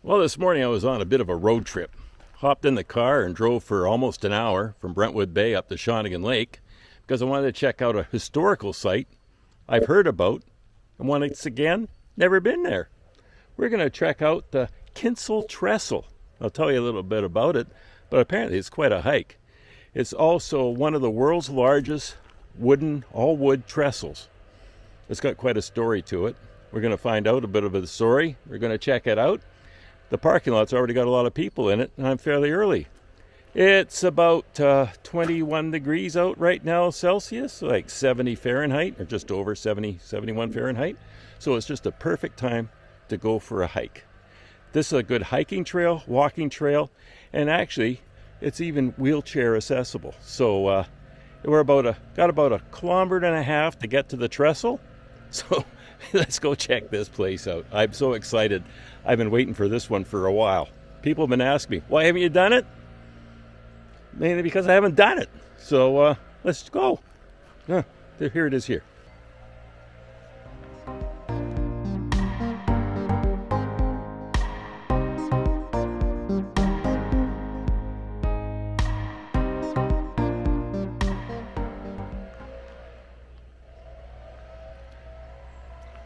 Well, this morning I was on a bit of a road trip. Hopped in the car and drove for almost an hour from Brentwood Bay up to Shawnigan Lake because I wanted to check out a historical site I've heard about and once again, never been there. We're going to check out the Kinsol Trestle. I'll tell you a little bit about it, but apparently it's quite a hike. It's also one of the world's largest all wood trestles. It's got quite a story to it. We're going to find out a bit of the story. We're going to check it out. The parking lot's already got a lot of people in it, and I'm fairly early. It's about 21 degrees out right now Celsius, like 70 Fahrenheit, or just over 70, 71 Fahrenheit. So it's just a perfect time to go for a hike. This is a good hiking trail, walking trail, and actually it's even wheelchair accessible. So we're got about a kilometer and a half to get to the trestle. So let's go check this place out. I'm so excited. I've been waiting for this one for a while. People have been asking me, why haven't you done it? Mainly because I haven't done it. So let's go. Here it is here.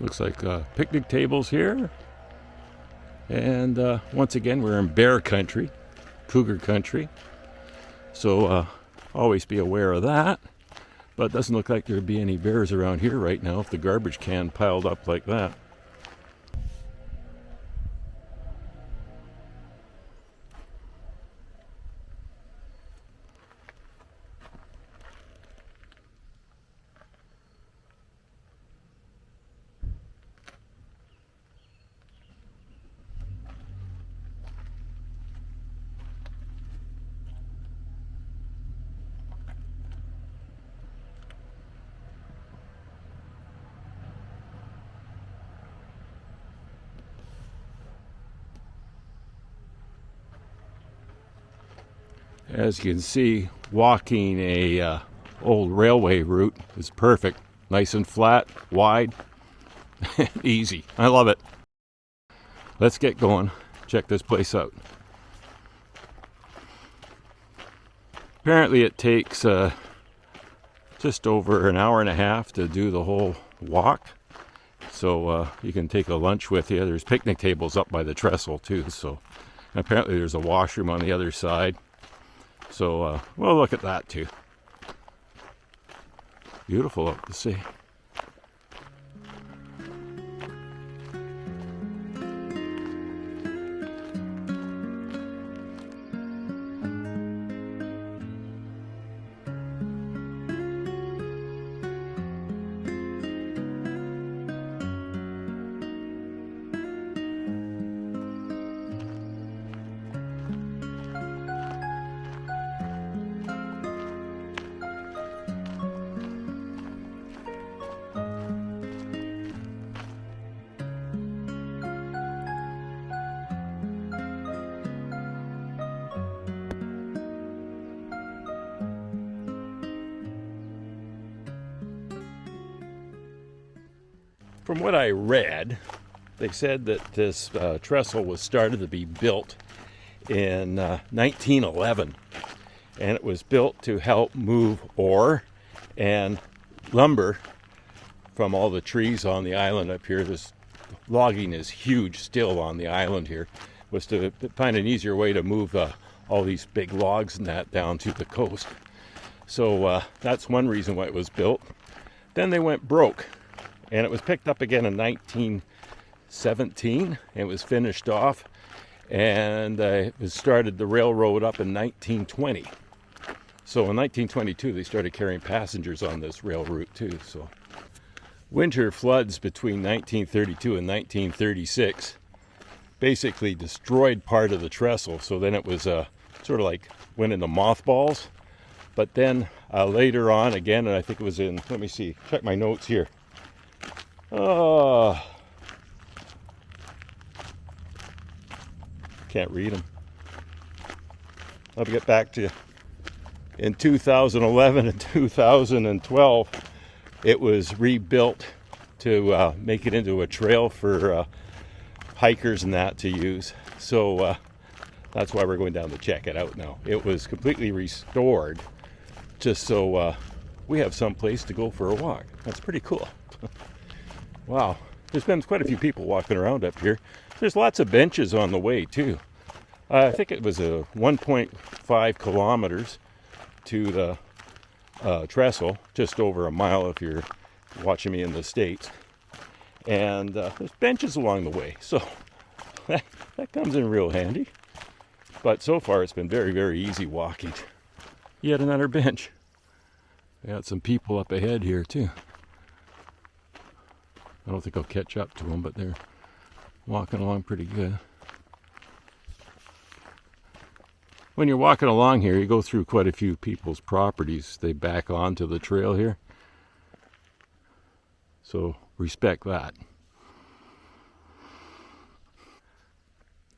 Looks like picnic tables here. And once again, we're in bear country, cougar country. So always be aware of that. But it doesn't look like there'd be any bears around here right now if the garbage can piled up like that. As you can see, walking a old railway route is perfect. Nice and flat, wide, easy. I love it. Let's get going. Check this place out. Apparently it takes just over an hour and a half to do the whole walk. So you can take a lunch with you. There's picnic tables up by the trestle too. So apparently there's a washroom on the other side. So we'll look at that too. Beautiful up to see. From what I read, they said that this trestle was started to be built in 1911, and it was built to help move ore and lumber from all the trees on the island up here. This logging is huge still on the island here. Was to find an easier way to move all these big logs and that down to the coast. So that's one reason why it was built. Then they went broke. And it was picked up again in 1917. It was finished off, and it started the railroad up in 1920. So in 1922, they started carrying passengers on this rail route too. So winter floods between 1932 and 1936 basically destroyed part of the trestle. So then it was sort of like went into mothballs. But then later on again, and I think it was in, let me see, check my notes here. Oh, can't read them. I'll get back to you. In 2011 and 2012, it was rebuilt to make it into a trail for hikers and that to use. So that's why we're going down to check it out now. It was completely restored just so we have some place to go for a walk. That's pretty cool. Wow. There's been quite a few people walking around up here. There's lots of benches on the way too. I think it was a 1.5 kilometers to the Trestle, just over a mile if you're watching me in the States. And there's benches along the way, so that comes in real handy. But so far it's been very, very easy walking. Yet another bench. We got some people up ahead here too. I don't think I'll catch up to them, but they're walking along pretty good. When you're walking along here, you go through quite a few people's properties. They back onto the trail here. So respect that.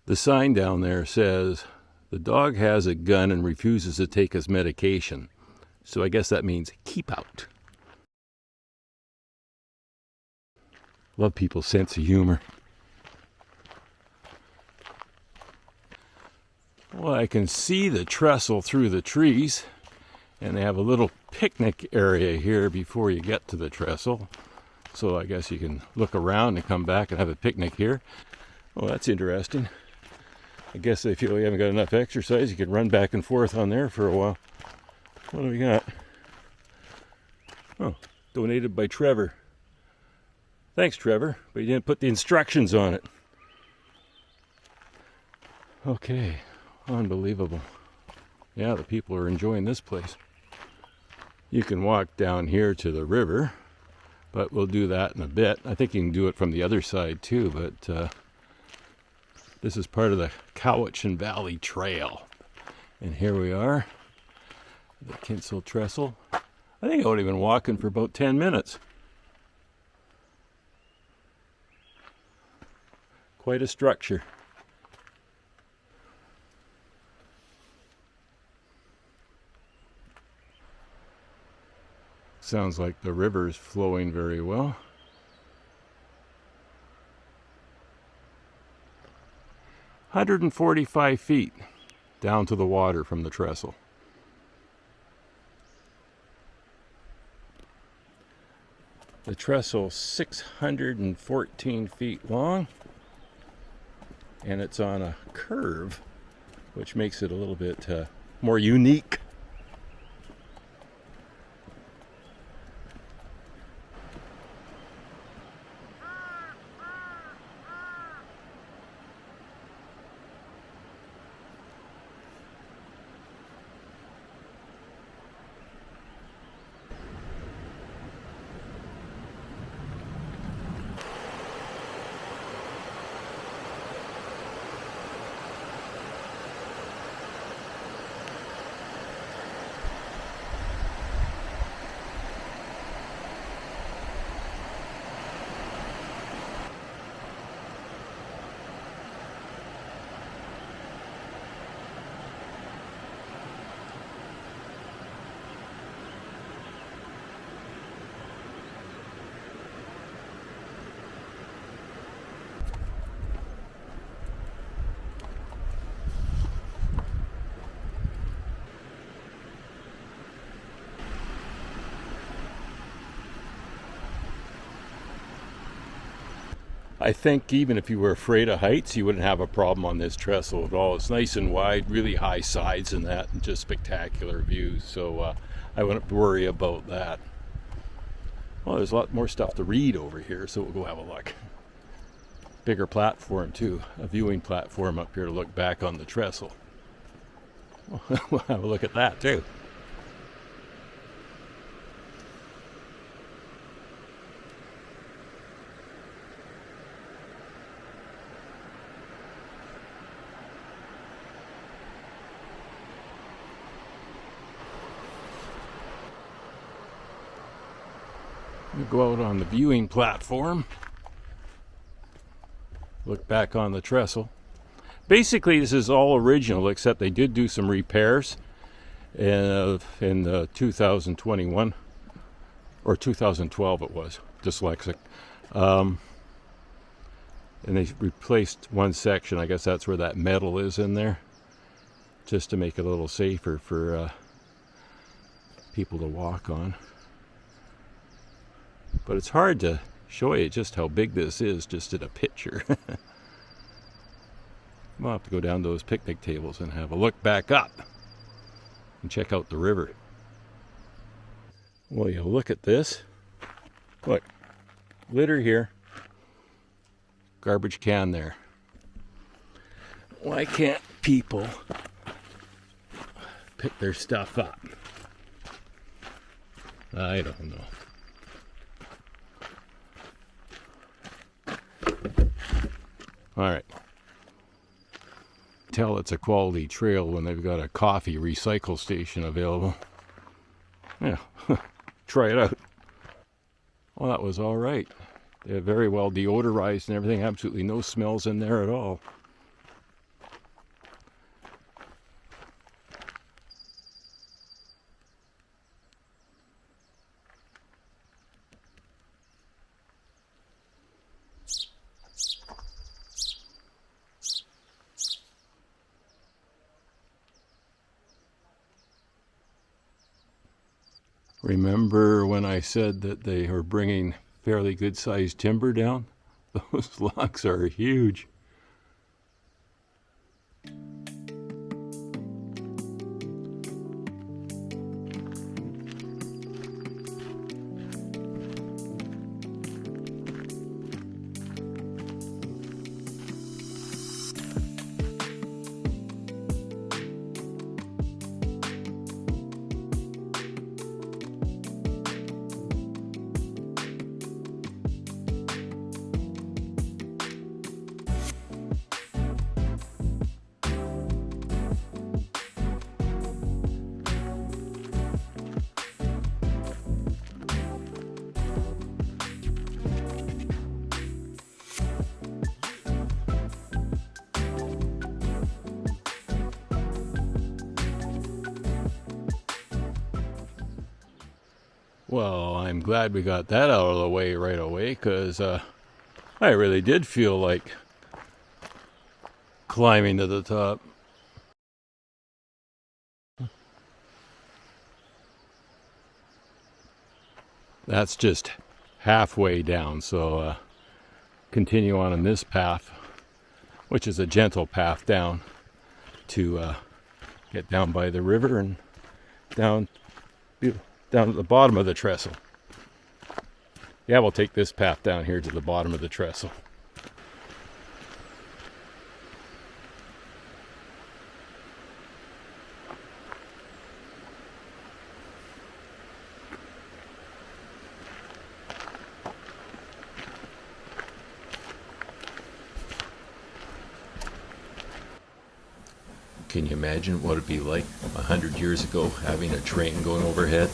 The sign down there says, "The dog has a gun and refuses to take his medication." So I guess that means keep out. Love people's sense of humor. Well, I can see the trestle through the trees, and they have a little picnic area here before you get to the trestle. So I guess you can look around and come back and have a picnic here. Oh, that's interesting. I guess if you haven't got enough exercise, you could run back and forth on there for a while. What do we got? Oh, donated by Trevor. Thanks, Trevor, but you didn't put the instructions on it. Okay, unbelievable. Yeah, the people are enjoying this place. You can walk down here to the river, but we'll do that in a bit. I think you can do it from the other side too, but this is part of the Cowichan Valley Trail. And here we are, the Kinsol Trestle. I think I've only been walking for about 10 minutes. Quite a structure. Sounds like the river is flowing very well. "145 feet down to the water from the trestle." The trestle 614 feet long, and it's on a curve, which makes it a little bit more unique. I think even if you were afraid of heights, you wouldn't have a problem on this trestle at all. It's nice and wide, really high sides and that, and just spectacular views. So I wouldn't worry about that. Well, there's a lot more stuff to read over here, so we'll go have a look. Bigger platform too, a viewing platform up here to look back on the trestle. We'll have a look at that too. We go out on the viewing platform, look back on the trestle. Basically, this is all original, except they did do some repairs in 2021 or 2012. It was dyslexic. And they replaced one section. I guess that's where that metal is in there, just to make it a little safer for people to walk on. But it's hard to show you just how big this is just in a picture. We'll have to go down to those picnic tables and have a look back up and check out the river. Well, you look at this. Look, litter here, garbage can there. Why can't people pick their stuff up? I don't know. All right. Tell it's a quality trail when they've got a coffee recycle station available. Yeah, try it out. Well, that was all right. They're very well deodorized and everything. Absolutely no smells in there at all. Remember when I said that they are bringing fairly good-sized timber down? Those logs are huge. Well, I'm glad we got that out of the way right away, because I really did feel like climbing to the top. That's just halfway down, so continue on this path, which is a gentle path down to get down by the river and down at the bottom of the trestle. Yeah, we'll take this path down here to the bottom of the trestle. Can you imagine what it'd be like 100 years ago having a train going overhead?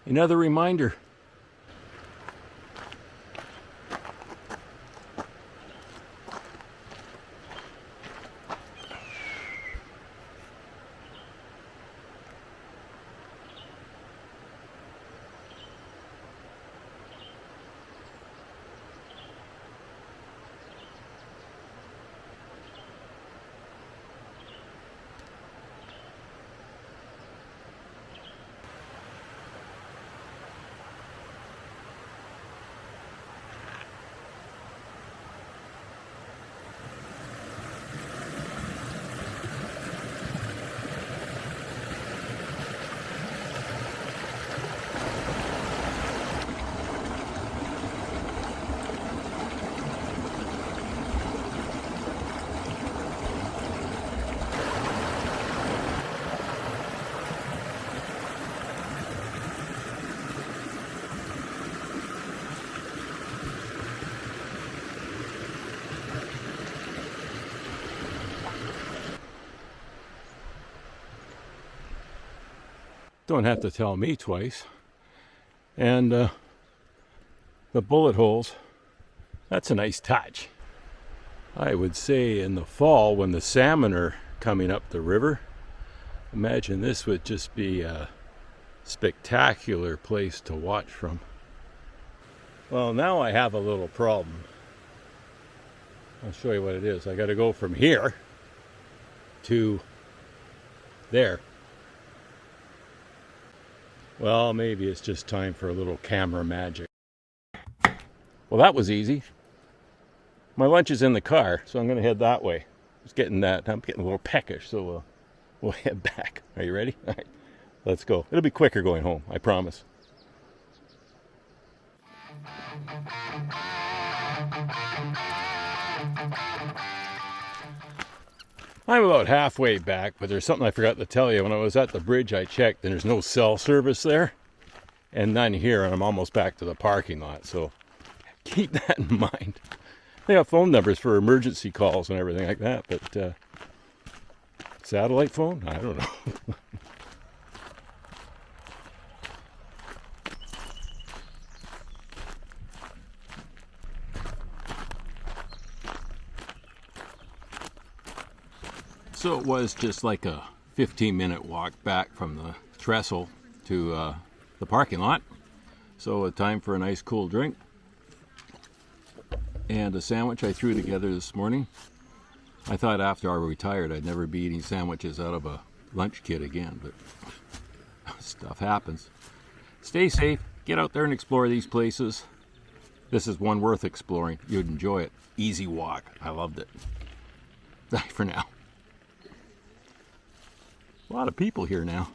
Another reminder. Don't have to tell me twice. And the bullet holes. That's a nice touch. I would say in the fall when the salmon are coming up the river, imagine this would just be a spectacular place to watch from. Well, now I have a little problem. I'll show you what it is. I got to go from here to there. Well, maybe it's just time for a little camera magic. Well, that was easy. My lunch is in the car, so I'm going to head that way. I'm getting a little peckish, so we'll head back. Are you ready? All right, let's go. It'll be quicker going home, I promise. I'm about halfway back, but there's something I forgot to tell you. When I was at the bridge, I checked, and there's no cell service there, and none here, and I'm almost back to the parking lot, so keep that in mind. They have phone numbers for emergency calls and everything like that, but satellite phone? I don't know. So it was just like a 15-minute walk back from the Trestle to the parking lot. So time for a nice cool drink and a sandwich I threw together this morning. I thought after I retired I'd never be eating sandwiches out of a lunch kit again, but stuff happens. Stay safe, get out there and explore these places. This is one worth exploring. You'd enjoy it. Easy walk. I loved it. Bye for now. A lot of people here now.